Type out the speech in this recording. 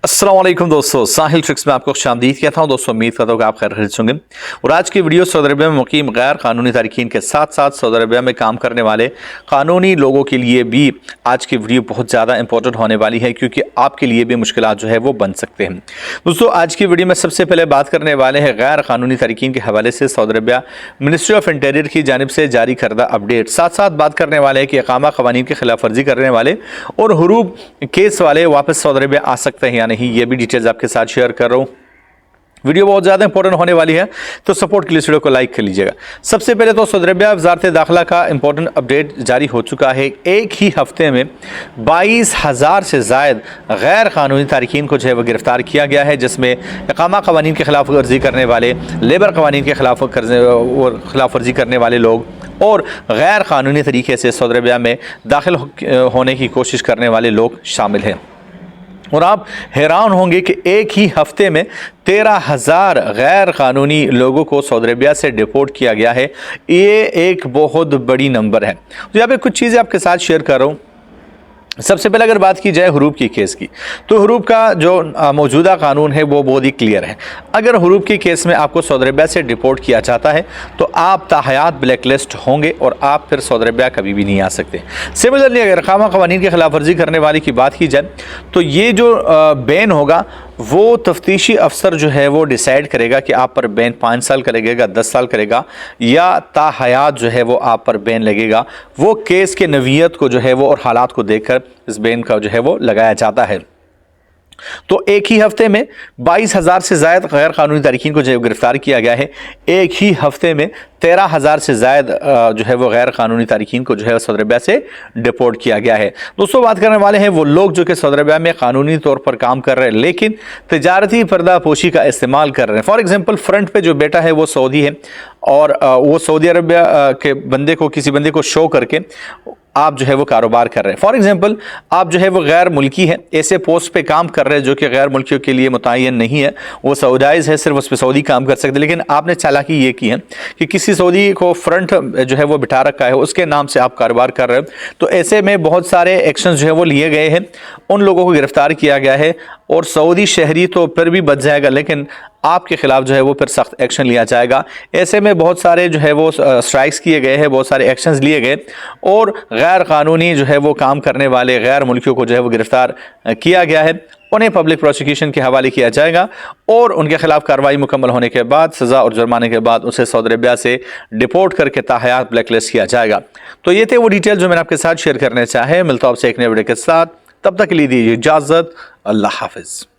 अस्सलाम वालेकुम दोस्तों, साहिल ट्रिक्स में आपको खुशामदीद कहता हूं। दोस्तों उम्मीद करता हूं कि आप खैर खैरियत होंगे। और आज की वीडियो सऊदी अरबिया में मुकीम गैर कानूनी तारकीन के साथ साथ सऊदी अरबिया में काम करने वाले कानूनी लोगों के लिए भी आज की वीडियो बहुत ज़्यादा इंपॉर्टेंट होने वाली है, क्योंकि आपके लिए भी मुश्किलात जो है वो बन सकते हैं। दोस्तों आज की वीडियो में सबसे पहले बात करने वाले हैं गैर कानूनी तारकीन के हवाले से Saudi Arabia ministry of interior की जानिब से जारी करदा अपडेट। साथ साथ बात करने वाले हैं कि इकामा क़वानीन की खिलाफ वर्जी करने वाले और हुरूब केस वाले वापस सऊदी अरबिया आ सकते हैं या नहीं, ये भी डिटेल्स आपके साथ शेयर कर रहा हूँ। वीडियो बहुत ज़्यादा इंपॉर्टेंट होने वाली है, तो सपोर्ट के लिए इस वीडियो को लाइक कर लीजिएगा। सबसे पहले तो सऊदी अरबिया वज़ारत दाखिला का इंपॉर्टेंट अपडेट जारी हो चुका है। एक ही हफ्ते में 22,000 से ज़ायद गैर कानूनी तारकीन को जो है वो गिरफ्तार किया गया है, जिसमें इकामा क़वानीन की खिलाफ वर्जी करने वाले, लेबर क़वानीन के खिलाफ वर्जी करने वाले लोग और गैर कानूनी तरीके से सऊदी अरबिया में दाखिल होने की कोशिश करने वाले लोग शामिल हैं। और आप हैरान होंगे कि एक ही हफ्ते में 13,000 गैर कानूनी लोगों को सऊदी अरबिया से डिपोर्ट किया गया है। ये एक बहुत बड़ी नंबर है। तो यहाँ पे कुछ चीज़ें आपके साथ शेयर कर रहा हूँ। सबसे पहले अगर बात की जाए हुरूब की केस की, तो हुरूब का जो मौजूदा कानून है वो बहुत ही क्लियर है। अगर हुरूब की केस में आपको सऊदी अरबिया से डिपोर्ट किया जाता है तो आप ताहयात ब्लैक लिस्ट होंगे और आप फिर सऊदी अरबिया कभी भी नहीं आ सकते। सिमिलरली अगर इकामा क़वानीन की खिलाफ वर्जी करने वाले की बात की जाए तो ये जो बैन होगा वो तफ्तीशी अफसर जो है वो डिसाइड करेगा कि आप पर बैन 5 साल का लगेगा, 10 साल करेगा या ताहयात जो है वो आप पर बैन लगेगा। वो केस के नवीयत को जो है वो और हालात को देखकर इस बैन का जो है वो लगाया जाता है। तो एक ही हफ्ते में 22,000 से ज़ायद गैर कानूनी तारकीन को जो गिरफ्तार किया गया है। एक ही हफ्ते में 13,000 से ज़ायद जो है वो गैर कानूनी तारकीन को जो है सऊदी अरबिया से डिपोर्ट किया गया है। दोस्तों बात करने वाले हैं वो लोग जो कि सऊदी अरबिया में कानूनी तौर पर काम कर रहे हैं लेकिन तजारती पर्दा पोशी का इस्तेमाल कर रहे हैं। फॉर एग्जांपल फ्रंट पे जो बेटा है वो सऊदी है और वो सऊदी अरबिया के बंदे को किसी बंदे को शो करके आप जो है वो कारोबार कर रहे हैं। फॉर एग्जांपल आप जो है वो गैर मुल्की है, ऐसे पोस्ट पे काम कर रहे हैं जो कि गैर मुल्कियों के लिए मुतय्यन नहीं है, वो सऊदाइज है, सिर्फ उस पर सऊदी काम कर सकते, लेकिन आपने चालाकी ये की है कि किसी सऊदी को फ्रंट जो है वो बिठा रखा है, उसके नाम से आप कारोबार कर रहे हैं। तो ऐसे में बहुत सारे एक्शन जो है वो लिए गए हैं, उन लोगों को गिरफ्तार किया गया है और सऊदी शहरी तो फिर भी बच जाएगा लेकिन आपके खिलाफ जो है वो फिर सख्त एक्शन लिया जाएगा। ऐसे में बहुत सारे जो है वो स्ट्राइक्स किए गए हैं, बहुत सारे एक्शंस लिए गए और गैर कानूनी जो है वो काम करने वाले गैर मुल्कियों को जो है वो गिरफ्तार किया गया है। उन्हें पब्लिक प्रोसिक्यूशन के हवाले किया जाएगा और उनके खिलाफ कार्रवाई मुकम्मल होने के बाद सज़ा और जुर्माने के बाद उसे सऊदी अरबिया से डिपोर्ट करके ताहयात ब्लैक लिस्ट किया जाएगा। तो ये थे वो डिटेल जो मैंने आपके साथ शेयर करने चाहे। मिलता हूं आपसे एक नए वीडियो के साथ, तब तक के लिए दीजिए इजाज़त। अल्लाह हाफिज़।